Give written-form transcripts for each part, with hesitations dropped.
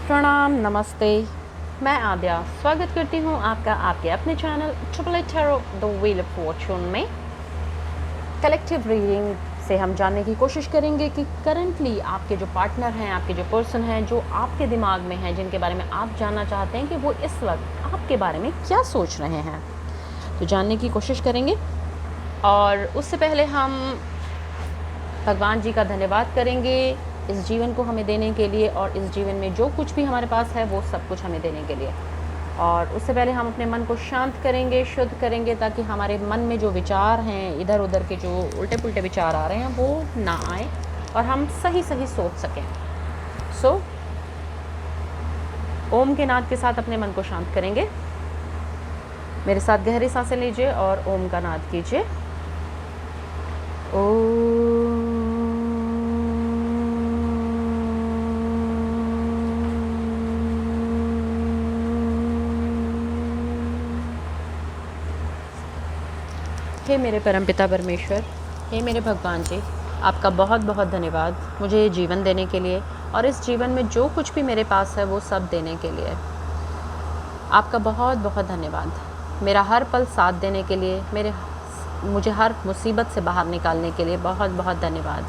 प्रणाम, नमस्ते। मैं आद्या स्वागत करती हूँ आपका आपके अपने channel triple eight tarot the wheel of fortune में। कलेक्टिव रीडिंग से हम जानने की कोशिश करेंगे कि करंटली आपके जो पार्टनर हैं, आपके जो पर्सन हैं, जो आपके दिमाग में हैं, जिनके बारे में आप जानना चाहते हैं कि वो इस वक्त आपके बारे में क्या सोच रहे हैं, तो जानने की कोशिश करेंगे। और उससे पहले हम भगवान जी का धन्यवाद करेंगे इस जीवन को हमें देने के लिए, और इस जीवन में जो कुछ भी हमारे पास है वो सब कुछ हमें देने के लिए। और उससे पहले हम अपने मन को शांत करेंगे, शुद्ध करेंगे, ताकि हमारे मन में जो विचार हैं, इधर उधर के जो उल्टे पुल्टे विचार आ रहे हैं वो ना आए और हम सही सही सोच सकें। ओम के नाद के साथ अपने मन को शांत करेंगे। मेरे साथ गहरी सांसें लीजिए और ओम का नाद कीजिए। हे मेरे परमपिता परमेश्वर, हे मेरे भगवान जी, आपका बहुत बहुत धन्यवाद मुझे ये जीवन देने के लिए, और इस जीवन में जो कुछ भी मेरे पास है वो सब देने के लिए आपका बहुत बहुत धन्यवाद। मेरा हर पल साथ देने के लिए, मुझे हर मुसीबत से बाहर निकालने के लिए बहुत बहुत धन्यवाद।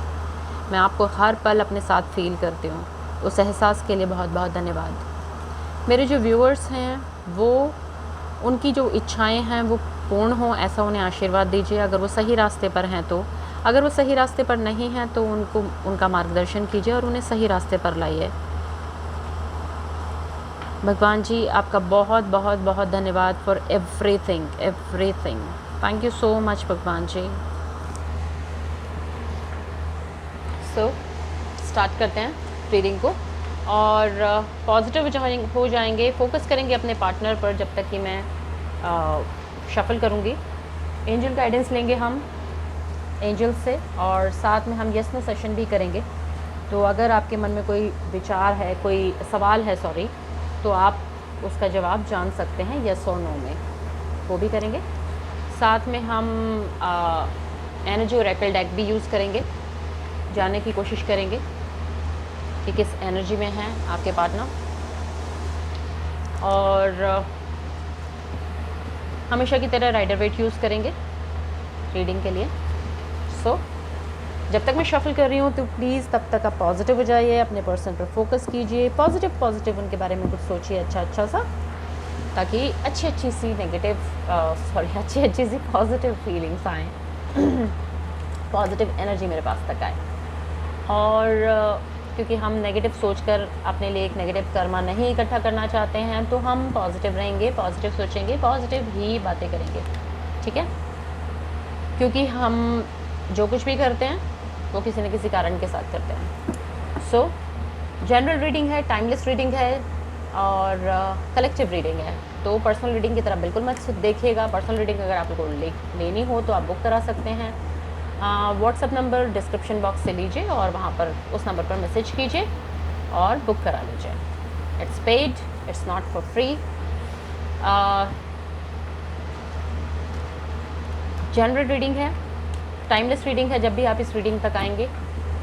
मैं आपको हर पल अपने साथ फील करती हूँ, उस एहसास के लिए बहुत बहुत धन्यवाद। मेरे जो व्यूअर्स हैं वो उनकी जो इच्छाएं हैं वो पूर्ण हो, ऐसा उन्हें आशीर्वाद दीजिए। अगर वो सही रास्ते पर हैं तो, अगर वो सही रास्ते पर नहीं हैं तो उनका मार्गदर्शन कीजिए और उन्हें सही रास्ते पर लाइए। भगवान जी, आपका बहुत बहुत बहुत धन्यवाद for everything. Thank you so much भगवान जी। स्टार्ट करते हैं रीडिंग को, और पॉजिटिव हो जाएंगे, फोकस करेंगे अपने पार्टनर पर जब तक कि मैं शफल करूँगी। एंजल गाइडेंस लेंगे हम एंजल से, और साथ में हम यस नो सेशन भी करेंगे। तो अगर आपके मन में कोई विचार है, कोई सवाल है तो आप उसका जवाब जान सकते हैं यस और नो में, वो भी करेंगे। साथ में हम एनर्जी ओरेकल डेक भी यूज़ करेंगे, जानने की कोशिश करेंगे कि किस एनर्जी में है आपके पार्टनर। और हमेशा की तरह राइडर वेट यूज़ करेंगे रीडिंग के लिए। जब तक मैं शफल कर रही हूँ तो प्लीज़ तब तक आप पॉजिटिव हो जाइए, अपने पर्सन पर फोकस कीजिए, पॉजिटिव उनके बारे में कुछ सोचिए अच्छा सा, ताकि अच्छी सी पॉजिटिव फीलिंग्स आएँ, पॉजिटिव एनर्जी मेरे पास तक आए। और क्योंकि हम नेगेटिव सोचकर अपने लिए एक नेगेटिव कर्मा नहीं इकट्ठा करना चाहते हैं, तो हम पॉजिटिव रहेंगे, पॉजिटिव सोचेंगे, पॉजिटिव ही बातें करेंगे, ठीक है? क्योंकि हम जो कुछ भी करते हैं वो किसी न किसी कारण के साथ करते हैं। जनरल रीडिंग है, टाइमलेस रीडिंग है, और कलेक्टिव रीडिंग है। तो पर्सनल रीडिंग की तरफ बिल्कुल मत देखिएगा। पर्सनल रीडिंग अगर आप लोगों को लेनी हो तो आप बुक करा सकते हैं। व्हाट्सएप नंबर डिस्क्रिप्शन बॉक्स से लीजिए और वहाँ पर उस नंबर पर मैसेज कीजिए और बुक करा लीजिए। It's paid, it's not for free. General reading है, टाइमलेस रीडिंग है। जब भी आप इस रीडिंग तक आएंगे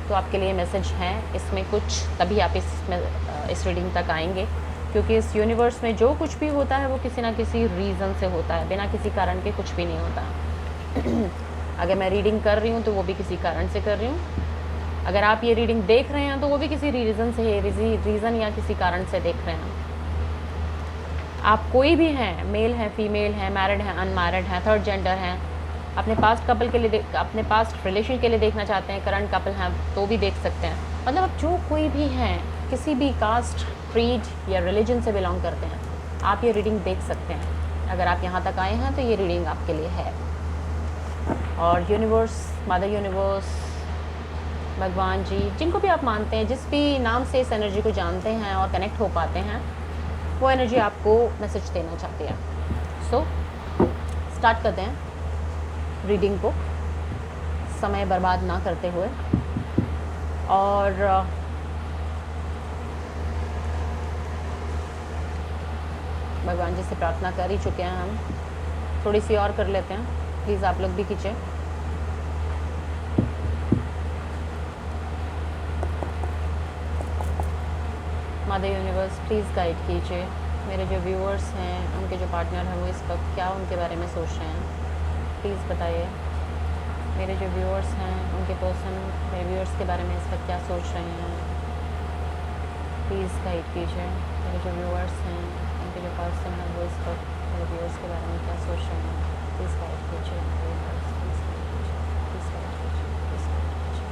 तो आपके लिए मैसेज है इसमें कुछ, तभी आप इस रीडिंग तक आएंगे, क्योंकि इस यूनिवर्स में जो कुछ भी होता है वो किसी ना किसी रीज़न से होता है, बिना किसी कारण के कुछ भी नहीं होता। अगर मैं रीडिंग कर रही हूँ तो वो भी किसी कारण से कर रही हूँ। अगर आप ये रीडिंग देख रहे हैं तो वो भी किसी रीज़न या किसी कारण से देख रहे हैं। आप कोई भी हैं, मेल हैं, फीमेल हैं, मैरिड हैं, अनमैरिड हैं, थर्ड जेंडर हैं, अपने पास्ट कपल के लिए अपने पास्ट रिलेशन के लिए देखना चाहते हैं, करंट कपल हैं तो भी देख सकते हैं। मतलब आप जो कोई भी हैं, किसी भी कास्ट, क्रीड या रिलीजन से बिलोंग करते हैं, आप ये रीडिंग देख सकते हैं। अगर आप यहाँ तक आए हैं तो ये रीडिंग आपके लिए है। और यूनिवर्स, मदर यूनिवर्स, भगवान जी, जिनको भी आप मानते हैं, जिस भी नाम से इस एनर्जी को जानते हैं और कनेक्ट हो पाते हैं, वो एनर्जी आपको मैसेज देना चाहती है। स्टार्ट करते हैं रीडिंग को समय बर्बाद ना करते हुए। और भगवान जी से प्रार्थना कर ही चुके हैं हम, थोड़ी सी और कर लेते हैं। प्लीज़ आप लोग भी कीजिए। मदर यूनिवर्स प्लीज़ गाइड कीजिए मेरे जो व्यूअर्स हैं, उनके जो पार्टनर हैं, वो इस वक्त क्या उनके बारे में सोच रहे हैं, प्लीज़ बताइए। मेरे जो व्यूअर्स हैं, उनके पर्सन मेरे व्यूअर्स के बारे में इस वक्त क्या सोच रहे हैं, प्लीज़ गाइड कीजिए। मेरे जो व्यूअर्स हैं, उनके जो पर्सन हैं, वो इस वक्त मेरे व्यूअर्स के बारे में क्या सोच रहे हैं, प्लीज़ गाइड कीजिए। प्लीज़ गाइड कीजिए, प्लीज़ गाइड कीजिए, प्लीज़ गाइड कीजिए।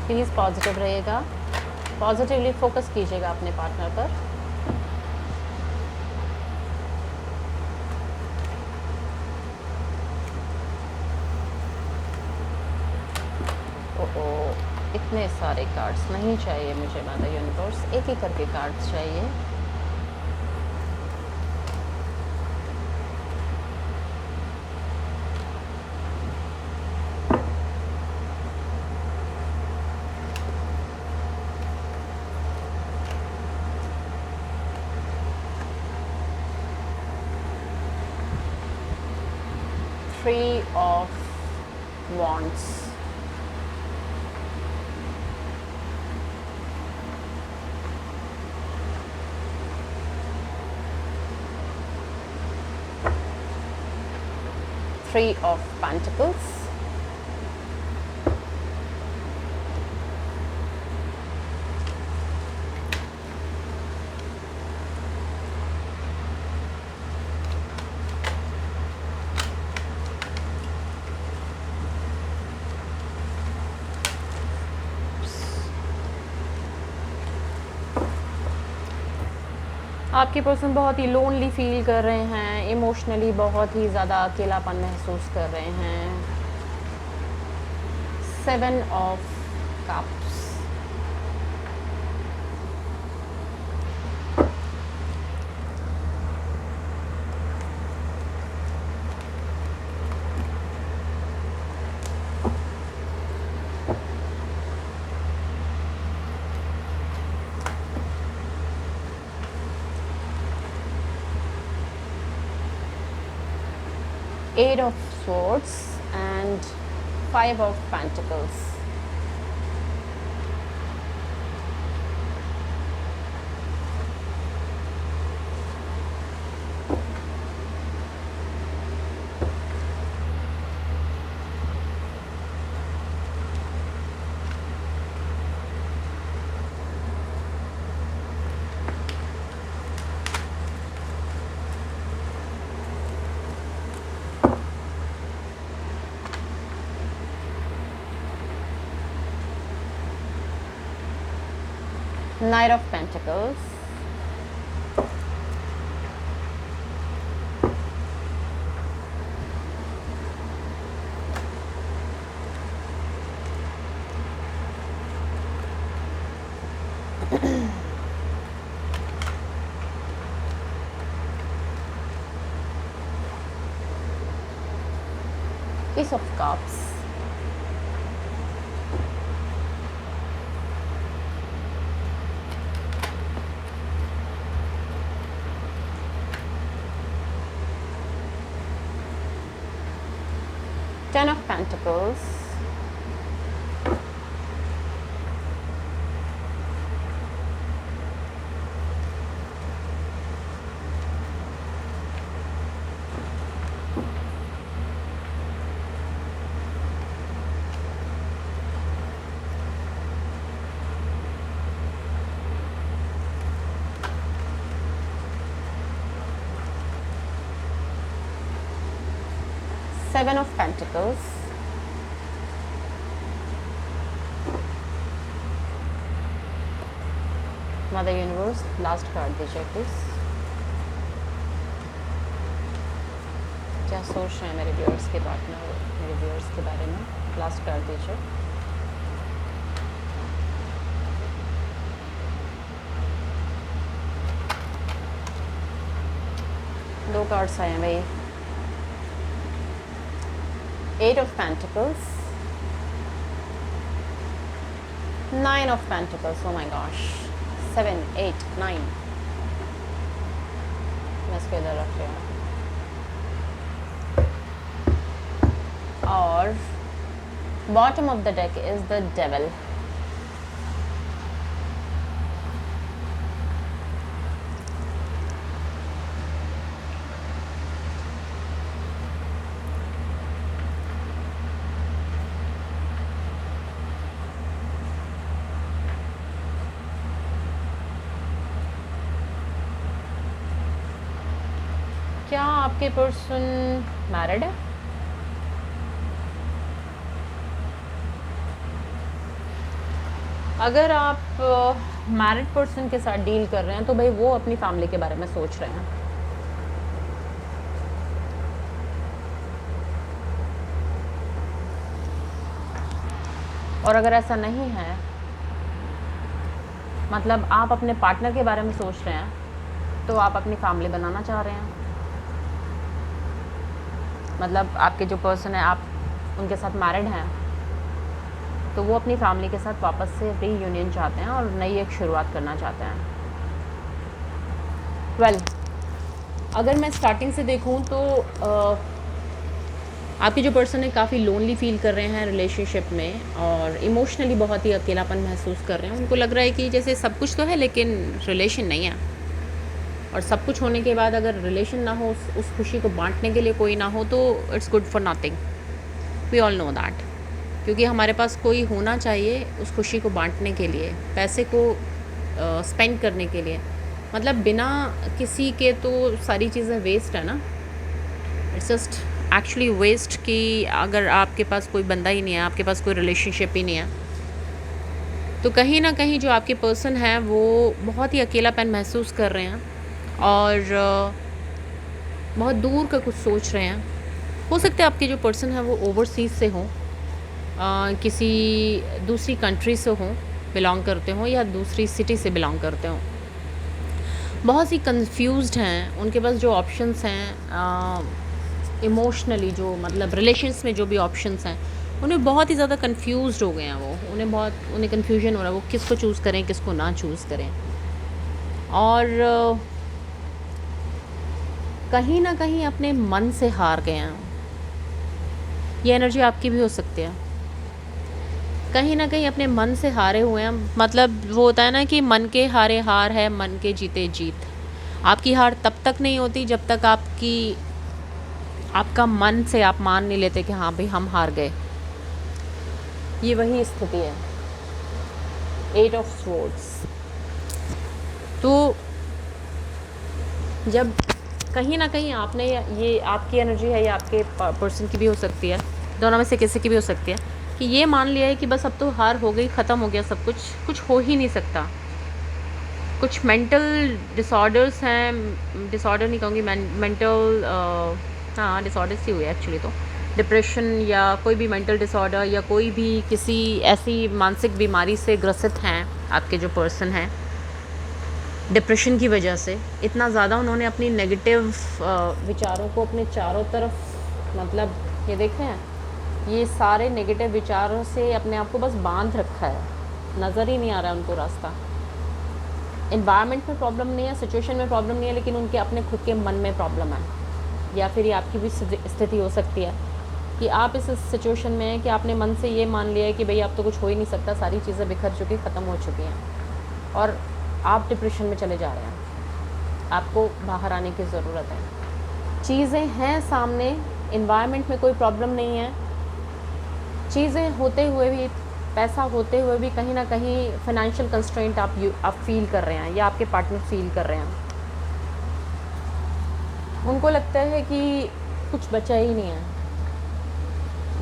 प्लीज़ पॉजिटिव रहिएगा, पॉजिटिवली फोकस कीजिएगा अपने पार्टनर पर। ओहो, इतने सारे कार्ड्स नहीं चाहिए मुझे मदर यूनिवर्स, एक एक करके कार्ड्स चाहिए। Three of Wands. Three of Pentacles. आपके पर्सन बहुत ही लोनली फील कर रहे हैं, इमोशनली बहुत ही ज़्यादा अकेलापन महसूस कर रहे हैं। 7 of Cups. Eight of Swords and 5 of Pentacles. Knight of Pentacles. Ace of Cups. Ten of Pentacles. Seven of Pentacles. Mother Universe, last card दीजिए प्लीज। क्या सोच रहे हैं मेरे व्यूअर्स के पार्टनर मेरे व्यूअर्स के बारे में, लास्ट कार्ड दीजिए। दो कार्ड्स आए हैं भाई। Eight of Pentacles, 9 of Pentacles, oh my gosh, 7, 8, 9। मैं इसको इधर रख रही हूँ। और Bottom of the deck is the devil. क्या आपके पर्सन मैरिड है? अगर आप मैरिड पर्सन के साथ डील कर रहे हैं तो भाई वो अपनी फैमिली के बारे में सोच रहे हैं। और अगर ऐसा नहीं है, मतलब आप अपने पार्टनर के बारे में सोच रहे हैं, तो आप अपनी फैमिली बनाना चाह रहे हैं। मतलब आपके जो पर्सन है, आप उनके साथ मैरिड हैं, तो वो अपनी फैमिली के साथ वापस से रीयूनियन चाहते हैं और नई एक शुरुआत करना चाहते हैं। वेल, अगर मैं स्टार्टिंग से देखूं तो आपके जो पर्सन है काफ़ी लोनली फील कर रहे हैं रिलेशनशिप में और इमोशनली बहुत ही अकेलापन महसूस कर रहे हैं। उनको लग रहा है कि जैसे सब कुछ तो है लेकिन रिलेशन नहीं है, और सब कुछ होने के बाद अगर रिलेशन ना हो, उस खुशी को बांटने के लिए कोई ना हो, तो it's good for nothing. We all know that. क्योंकि हमारे पास कोई होना चाहिए उस खुशी को बांटने के लिए, पैसे को स्पेंड करने के लिए। मतलब बिना किसी के तो सारी चीज़ें वेस्ट है ना। इट्स जस्ट एक्चुअली वेस्ट कि अगर आपके पास कोई बंदा ही नहीं है, आपके पास कोई रिलेशनशिप ही नहीं है, तो कहीं ना कहीं जो आपके पर्सन है वो बहुत ही अकेलापन महसूस कर रहे हैं और बहुत दूर का कुछ सोच रहे हैं। हो सकता है आपके जो पर्सन है वो ओवरसीज़ से हों, किसी दूसरी कंट्री से हों, बिलोंग करते हों, या दूसरी सिटी से बिलोंग करते हों। बहुत सी कंफ्यूज्ड हैं। उनके पास जो ऑप्शंस हैं इमोशनली, जो मतलब रिलेशंस में जो भी ऑप्शंस हैं, उन्हें बहुत ही ज़्यादा कंफ्यूज्ड हो गए हैं वो। उन्हें कन्फ्यूजन हो रहा है वो किसको चूज़ करें, किसको ना चूज़ करें। और कहीं ना कहीं अपने मन से हार गए हैं। ये एनर्जी आपकी भी हो सकती है। कहीं ना कहीं अपने मन से हारे हुए हैं। मतलब वो होता है ना कि मन के हारे हार है, मन के जीते जीत। आपकी हार तब तक नहीं होती जब तक आपका मन से आप मान नहीं लेते कि हाँ भाई हम हार गए। ये वही स्थिति है, 8 ऑफ स्वॉर्ड्स। तो जब कहीं ना कहीं आपने, ये आपकी एनर्जी है या आपके पर्सन की भी हो सकती है, दोनों में से किसी की भी हो सकती है, कि ये मान लिया है कि बस अब तो हार हो गई, ख़त्म हो गया सब कुछ, कुछ हो ही नहीं सकता। कुछ मेंटल डिसऑर्डर्स हैं, डिसऑर्डर नहीं कहूँगी, मेंटल हाँ डिसऑर्डर्स ही हुए एक्चुअली। तो डिप्रेशन या कोई भी मेंटल डिसऑर्डर या कोई भी किसी ऐसी मानसिक बीमारी से ग्रसित हैं आपके जो पर्सन हैं। डिप्रेशन की वजह से इतना ज़्यादा उन्होंने अपनी नेगेटिव विचारों को अपने चारों तरफ, मतलब ये देख रहे हैं, ये सारे नेगेटिव विचारों से अपने आप को बस बांध रखा है, नज़र ही नहीं आ रहा है उनको रास्ता। एनवायरनमेंट में प्रॉब्लम नहीं है, सिचुएशन में प्रॉब्लम नहीं है, लेकिन उनके अपने खुद के मन में प्रॉब्लम है। या फिर ये आपकी भी स्थिति हो सकती है कि आप इस सिचुएशन में हैं कि आपने मन से ये मान लिया है कि भाई अब तो कुछ हो ही नहीं सकता, सारी चीज़ें बिखर चुकी, ख़त्म हो चुकी हैं, और आप डिप्रेशन में चले जा रहे हैं। आपको बाहर आने की ज़रूरत है। चीज़ें हैं सामने, एनवायरनमेंट में कोई प्रॉब्लम नहीं है, चीज़ें होते हुए भी, पैसा होते हुए भी कहीं ना कहीं फाइनेंशियल कंस्ट्रेंट आप फील कर रहे हैं या आपके पार्टनर फील कर रहे हैं। उनको लगता है कि कुछ बचा ही नहीं है,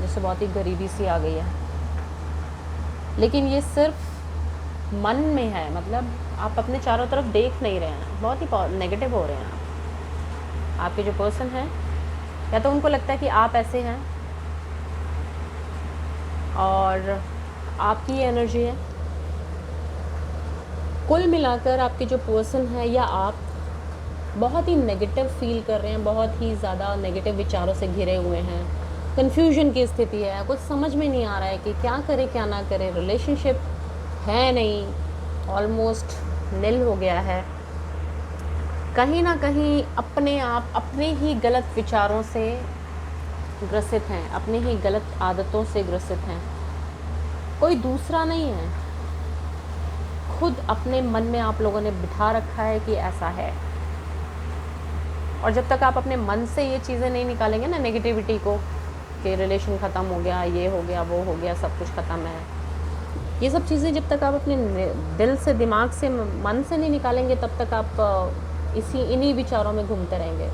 जैसे बहुत ही गरीबी सी आ गई है। लेकिन ये सिर्फ मन में है, मतलब आप अपने चारों तरफ देख नहीं रहे हैं, बहुत ही नेगेटिव हो रहे हैं आपके जो पर्सन है। या तो उनको लगता है कि आप ऐसे हैं और आपकी ये एनर्जी है। कुल मिलाकर आपके जो पर्सन है या आप बहुत ही नेगेटिव फील कर रहे हैं, बहुत ही ज़्यादा नेगेटिव विचारों से घिरे हुए हैं। कन्फ्यूजन की स्थिति है, कुछ समझ में नहीं आ रहा है कि क्या करें क्या ना करें। रिलेशनशिप है नहीं, ऑलमोस्ट निल हो गया है। कहीं ना कहीं अपने आप अपने ही गलत विचारों से ग्रसित हैं, अपनी ही गलत आदतों से ग्रसित हैं। कोई दूसरा नहीं है, खुद अपने मन में आप लोगों ने बिठा रखा है कि ऐसा है। और जब तक आप अपने मन से ये चीज़ें नहीं निकालेंगे ना, नेगेटिविटी को, कि रिलेशन ख़त्म हो गया, ये हो गया, वो हो गया, सब कुछ ख़त्म है, ये सब चीज़ें जब तक आप अपने दिल से, दिमाग से, मन से नहीं निकालेंगे, तब तक आप इन्हीं विचारों में घूमते रहेंगे।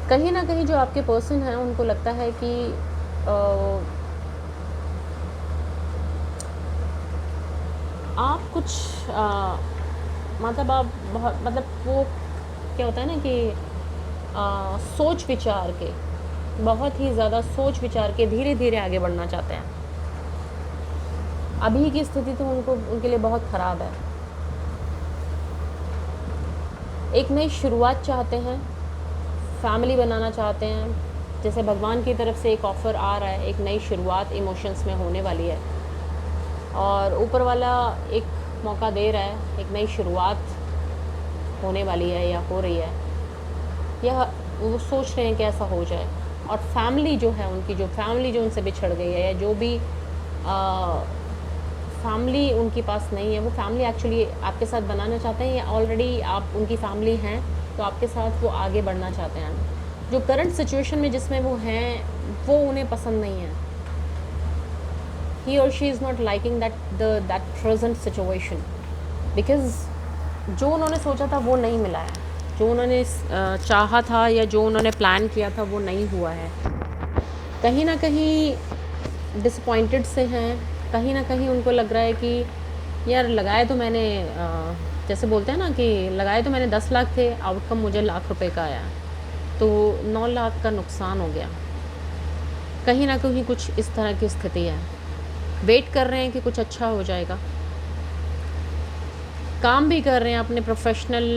कहीं ना कहीं जो आपके पर्सन हैं उनको लगता है कि आप कुछ मतलब आप बहुत, मतलब वो क्या होता है ना कि सोच विचार के, बहुत ही ज़्यादा सोच विचार के धीरे धीरे आगे बढ़ना चाहते हैं। अभी की स्थिति तो उनके लिए बहुत ख़राब है। एक नई शुरुआत चाहते हैं, फैमिली बनाना चाहते हैं, जैसे भगवान की तरफ से एक ऑफ़र आ रहा है, एक नई शुरुआत इमोशंस में होने वाली है, और ऊपर वाला एक मौका दे रहा है, एक नई शुरुआत होने वाली है या हो रही है, या वो सोच रहे हैं कि ऐसा हो जाए। और फैमिली जो है उनकी, जो फैमिली जो उनसे बिछड़ गई है, या जो भी फैमिली उनके पास नहीं है, वो फैमिली एक्चुअली आपके साथ बनाना चाहते हैं, या ऑलरेडी आप उनकी फैमिली हैं तो आपके साथ वो आगे बढ़ना चाहते हैं। जो करंट सिचुएशन में जिसमें वो हैं वो उन्हें पसंद नहीं है। he or she is not liking that present situation, because जो उन्होंने सोचा था वो नहीं मिला है, जो उन्होंने चाहा था या जो उन्होंने प्लान किया था वो नहीं हुआ है। कहीं ना कहीं डिसअपॉइंटेड से हैं, कहीं ना कहीं उनको लग रहा है कि यार लगाए तो मैंने जैसे बोलते हैं ना कि लगाए तो मैंने 10 लाख थे, आउटकम मुझे लाख रुपए का आया, तो 9 लाख का नुकसान हो गया। कहीं ना कहीं कुछ इस तरह की स्थिति है। वेट कर रहे हैं कि कुछ अच्छा हो जाएगा, काम भी कर रहे हैं अपने प्रोफेशनल,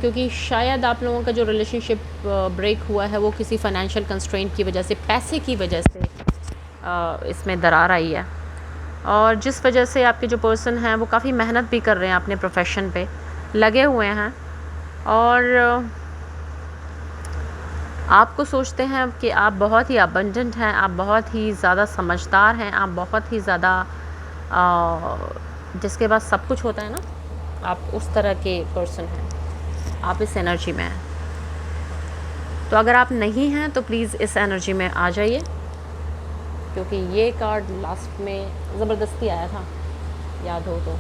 क्योंकि शायद आप लोगों का जो रिलेशनशिप ब्रेक हुआ है वो किसी फाइनेंशियल कंस्ट्रेंट की वजह से, पैसे की वजह से इसमें दरार आई है। और जिस वजह से आपके जो पर्सन हैं वो काफ़ी मेहनत भी कर रहे हैं अपने प्रोफेशन पे, लगे हुए हैं, और आपको सोचते हैं कि आप बहुत ही अबंडेंट हैं, आप बहुत ही ज़्यादा समझदार हैं, आप बहुत ही ज़्यादा जिसके पास सब कुछ होता है ना, आप उस तरह के पर्सन हैं, आप इस एनर्जी में हैं। तो अगर आप नहीं हैं तो प्लीज़ इस एनर्जी में आ जाइए, क्योंकि ये कार्ड लास्ट में ज़बरदस्ती आया था, याद हो तो।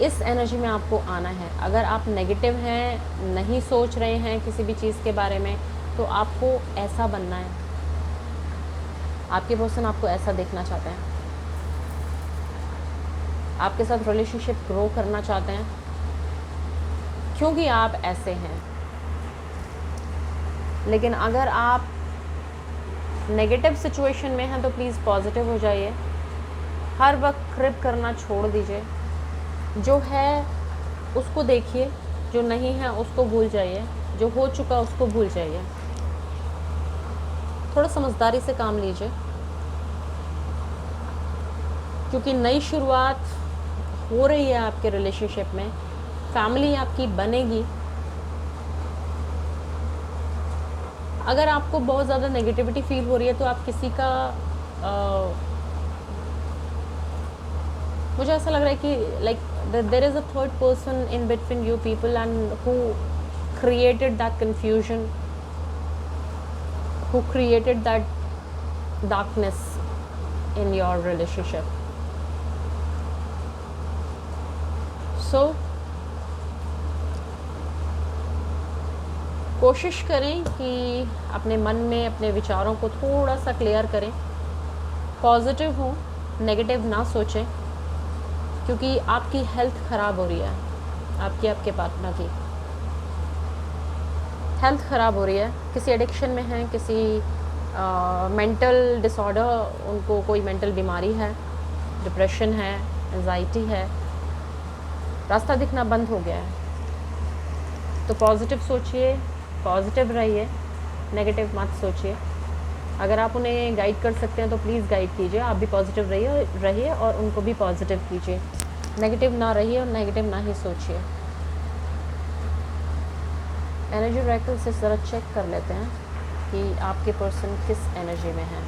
इस एनर्जी में आपको आना है। अगर आप नेगेटिव हैं, नहीं सोच रहे हैं किसी भी चीज़ के बारे में, तो आपको ऐसा बनना है। आपके पर्सन आपको ऐसा देखना चाहते हैं, आपके साथ रिलेशनशिप ग्रो करना चाहते हैं, क्योंकि आप ऐसे हैं। लेकिन अगर आप नेगेटिव सिचुएशन में हैं तो प्लीज़ पॉजिटिव हो जाइए। हर वक्त क्रिप करना छोड़ दीजिए। जो है उसको देखिए, जो नहीं है उसको भूल जाइए, जो हो चुका उसको भूल जाइए। थोड़ा समझदारी से काम लीजिए, क्योंकि नई शुरुआत हो रही है आपके रिलेशनशिप में, फैमिली आपकी बनेगी। अगर आपको बहुत ज़्यादा नेगेटिविटी फील हो रही है तो आप किसी का मुझे ऐसा लग रहा है कि like there is a third person in between you people and who created that confusion, who created that darkness in your relationship. So कोशिश करें कि अपने मन में अपने विचारों को थोड़ा सा क्लियर करें, पॉजिटिव हो, नेगेटिव ना सोचें, क्योंकि आपकी हेल्थ ख़राब हो रही है, आपके पार्टनर की हेल्थ ख़राब हो रही है। किसी एडिक्शन में है, किसी मेंटल डिसऑर्डर, उनको कोई मेंटल बीमारी है, डिप्रेशन है, एंजाइटी है, रास्ता दिखना बंद हो गया है। तो पॉजिटिव सोचिए, पॉजिटिव रहिए, नेगेटिव मत सोचिए। अगर आप उन्हें गाइड कर सकते हैं तो प्लीज़ गाइड कीजिए, आप भी पॉजिटिव रहिए और उनको भी पॉजिटिव कीजिए। नेगेटिव ना रहिए और नेगेटिव ना ही सोचिए। एनर्जी ऑरेकल से ज़रा चेक कर लेते हैं कि आपके पर्सन किस एनर्जी में है।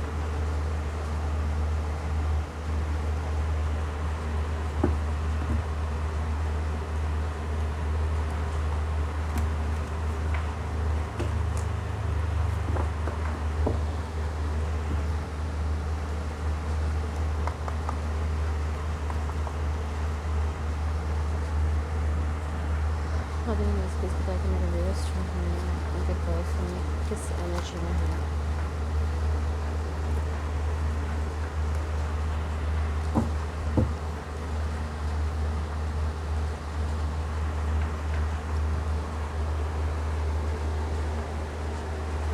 अभी मैं इसकी बता कि मेरे वेस्ट उनके पर्सन किस एनर्जी में है।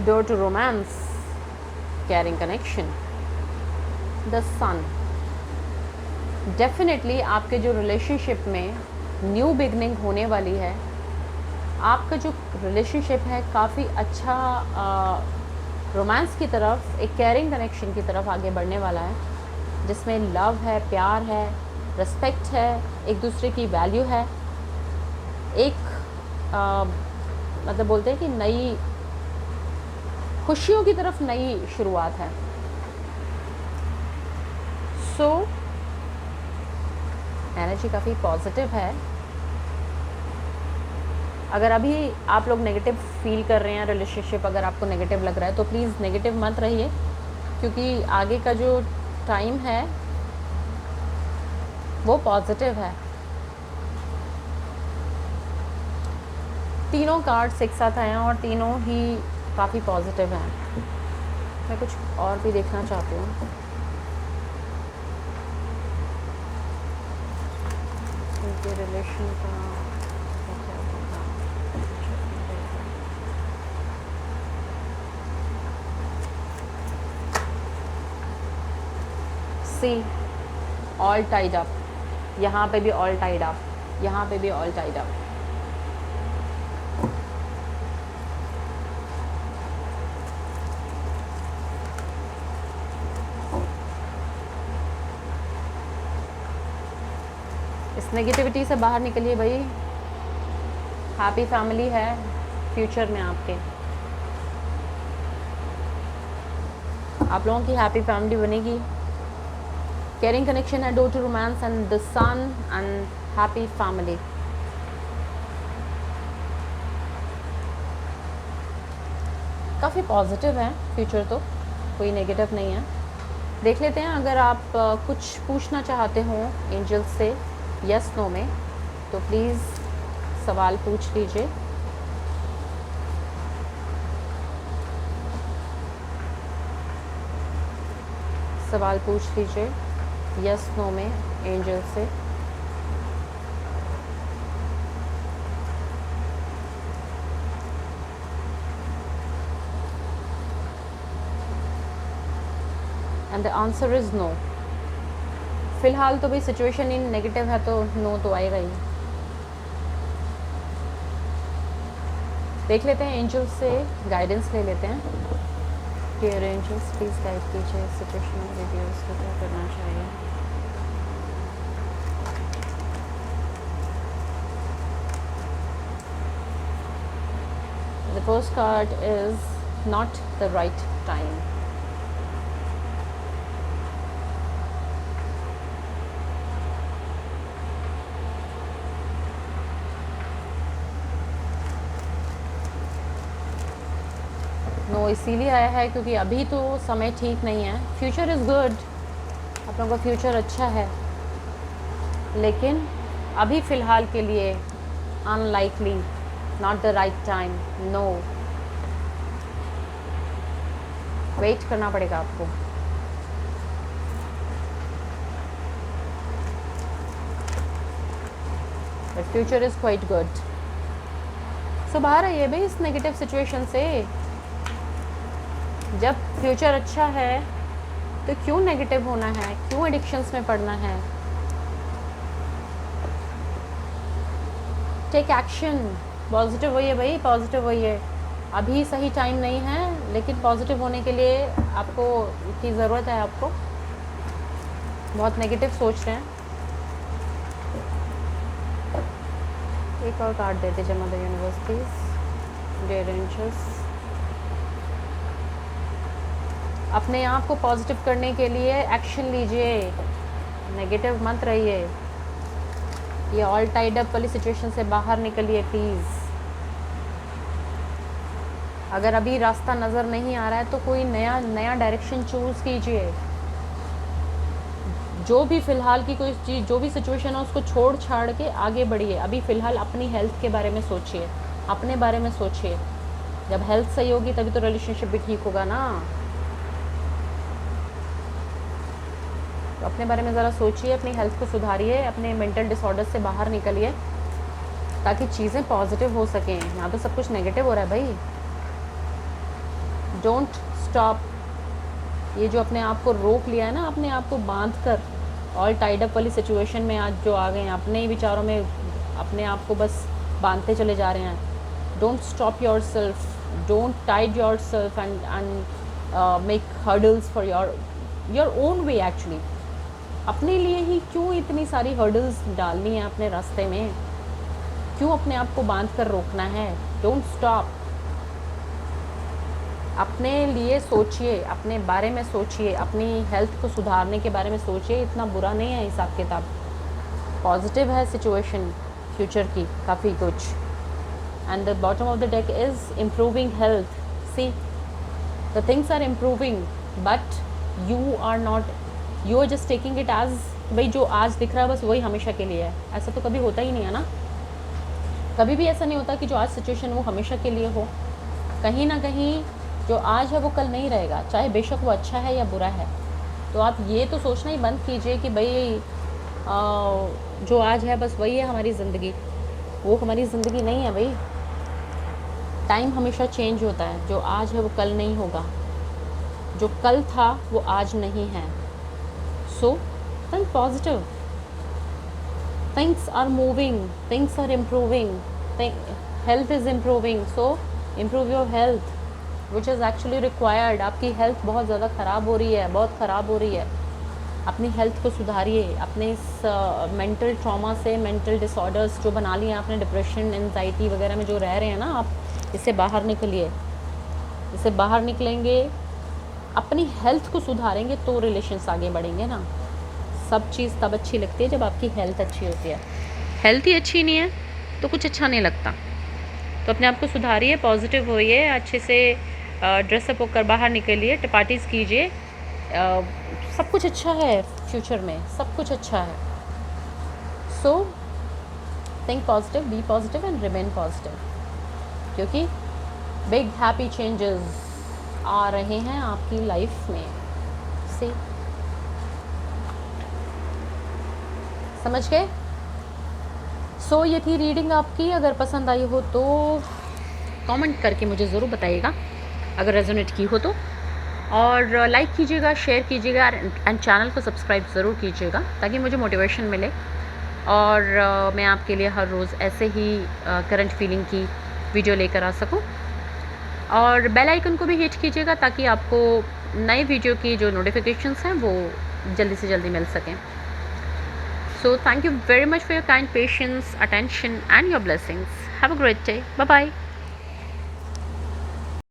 Door to romance, caring connection, the sun. Definitely आपके जो रिलेशनशिप में न्यू बिगनिंग होने वाली है, आपका जो रिलेशनशिप है काफ़ी अच्छा रोमांस की तरफ, एक केयरिंग कनेक्शन की तरफ आगे बढ़ने वाला है, जिसमें लव है, प्यार है, रिस्पेक्ट है, एक दूसरे की वैल्यू है, एक मतलब बोलते हैं कि नई खुशियों की तरफ नई शुरुआत है। सो एनर्जी काफ़ी पॉजिटिव है। अगर अभी आप लोग नेगेटिव फील कर रहे हैं, रिलेशनशिप अगर आपको नेगेटिव लग रहा है तो प्लीज़ नेगेटिव मत रहिए, क्योंकि आगे का जो टाइम है वो पॉजिटिव है। तीनों कार्ड्स एक साथ आए हैं और तीनों ही काफ़ी पॉजिटिव हैं। मैं कुछ और भी देखना चाहती हूँ। उनके रिलेशन का क्या होगा। सी ऑल टाइड अप, यहाँ पे भी ऑल टाइड अप, यहाँ पे भी ऑल टाइड अप। इस नेगेटिविटी से बाहर निकलिए भाई। हैप्पी फैमिली है फ्यूचर में आपके, आप लोगों की हैप्पी फैमिली बनेगी। केयरिंग कनेक्शन है, door to romance and the sun and happy family. काफ़ी पॉजिटिव है फ्यूचर, तो कोई नेगेटिव नहीं है। देख लेते हैं, अगर आप कुछ पूछना चाहते हो एंजल से यस नो में, तो प्लीज़ सवाल पूछ लीजिए। सवाल पूछ लीजिए यस नो में एंजल से। And the answer is no. फ़िलहाल तो भाई सिचुएशन इन नेगेटिव है, तो नो तो आएगा ही। देख लेते हैं एंजल से गाइडेंस ले लेते हैं। डियर एंजल्स प्लीज़ गाइड कीजिए सिचुएशन रिव्यूज़ को क्या करना चाहिए। The first card is not the right time. No इसीलिए आया है क्योंकि अभी तो समय ठीक नहीं है। फ्यूचर इज़ गुड, आप लोगों का फ्यूचर अच्छा है, लेकिन अभी फ़िलहाल के लिए unlikely, not the right time, no. Wait करना पड़ेगा आपको। But future is quite good. So बाहर आइए भाई इस नेगेटिव सिचुएशन से। जब फ्यूचर अच्छा है तो क्यों नेगेटिव होना है, क्यों एडिक्शंस में पड़ना है। टेक एक्शन, पॉजिटिव होइए भाई, पॉजिटिव होइए। अभी सही टाइम नहीं है, लेकिन पॉजिटिव होने के लिए आपको की ज़रूरत है। आपको बहुत नेगेटिव सोच रहे हैं। एक और कार्ड देते जमा the universe please. Dear angels अपने आप को पॉजिटिव करने के लिए एक्शन लीजिए, नेगेटिव मत रहिए। ये ऑल टाइड अप वाली सिचुएशन से बाहर निकलिए प्लीज़। अगर अभी रास्ता नज़र नहीं आ रहा है तो कोई नया डायरेक्शन चूज़ कीजिए। जो भी फ़िलहाल की कोई चीज़, जो भी सिचुएशन है उसको छोड़ छाड़ के आगे बढ़िए। अभी फ़िलहाल अपनी हेल्थ के बारे में सोचिए, अपने बारे में सोचिए। जब हेल्थ सही होगी तभी तो रिलेशनशिप भी ठीक होगा ना। तो अपने बारे में ज़रा सोचिए, अपनी हेल्थ को सुधारिए, अपने मेंटल डिसऑर्डर से बाहर निकलिए ताकि चीज़ें पॉजिटिव हो सकें। यहाँ तो सब कुछ नेगेटिव हो रहा है भाई। Don't stop. ये जो अपने आप को रोक लिया है ना, अपने आप को बांध कर ऑल टाइड अप वाली सिचुएशन में आज जो आ गए हैं, अपने ही विचारों में अपने आप को बस बांधते चले जा रहे हैं। Don't stop yourself, don't tied yourself and make hurdles for your own way. Actually अपने लिए ही क्यों इतनी सारी हर्डल्स डालनी है अपने रास्ते में? क्यों अपने आप को बांध कर रोकना है? Don't stop. अपने लिए सोचिए, अपने बारे में सोचिए, अपनी हेल्थ को सुधारने के बारे में सोचिए। इतना बुरा नहीं है हिसाब किताब, पॉजिटिव है सिचुएशन फ्यूचर की काफ़ी कुछ। And the bottom of the deck is improving health. See the things are improving but you are not, you are just taking it as भाई जो आज दिख रहा है बस वही हमेशा के लिए है। ऐसा तो कभी होता ही नहीं है ना। कभी भी ऐसा नहीं होता कि जो आज सिचुएशन वो हमेशा के लिए हो। कहीं ना कहीं जो आज है वो कल नहीं रहेगा, चाहे बेशक वो अच्छा है या बुरा है। तो आप ये तो सोचना ही बंद कीजिए कि भाई जो आज है बस वही है हमारी ज़िंदगी। वो हमारी ज़िंदगी नहीं है भाई। टाइम हमेशा चेंज होता है। जो आज है वो कल नहीं होगा, जो कल था वो आज नहीं है। So think positive. Things are moving, things are improving, health is improving. So improve your health which is actually required. आपकी हेल्थ बहुत ज़्यादा ख़राब हो रही है, बहुत ख़राब हो रही है। अपनी हेल्थ को सुधारिए। अपने इस मेंटल ट्रॉमा से, मेंटल डिसऑर्डर्स जो बना लिए हैं आपने, डिप्रेशन, एंजाइटी वगैरह में जो रह रहे हैं ना आप, इससे बाहर निकलिए। इससे बाहर निकलेंगे, अपनी हेल्थ को सुधारेंगे तो रिलेशंस आगे बढ़ेंगे ना। सब चीज़ तब अच्छी लगती है जब आपकी हेल्थ अच्छी होती है। हेल्थ ही अच्छी नहीं है तो कुछ अच्छा नहीं लगता। तो अपने आप को सुधारिए, पॉजिटिव होइए, अच्छे से ड्रेसअप होकर बाहर निकलिए, पार्टीज़ कीजिए। सब कुछ अच्छा है फ्यूचर में, सब कुछ अच्छा है। So think positive, be positive and remain positive, क्योंकि बिग हैप्पी चेंजेस आ रहे हैं आपकी लाइफ में। सी समझ गए? सो ये थी रीडिंग आपकी। अगर पसंद आई हो तो कमेंट करके मुझे ज़रूर बताइएगा, अगर रेजोनेट की हो तो। और लाइक कीजिएगा, शेयर कीजिएगा एंड चैनल को सब्सक्राइब ज़रूर कीजिएगा ताकि मुझे मोटिवेशन मिले और मैं आपके लिए हर रोज़ ऐसे ही करंट फीलिंग की वीडियो लेकर आ सकूं। और बेल आइकन को भी हिट कीजिएगा ताकि आपको नए वीडियो की जो नोटिफिकेशंस हैं वो जल्दी से जल्दी मिल सकें। So thank you very much for your kind patience, attention and your blessings. Have a great day. Bye bye.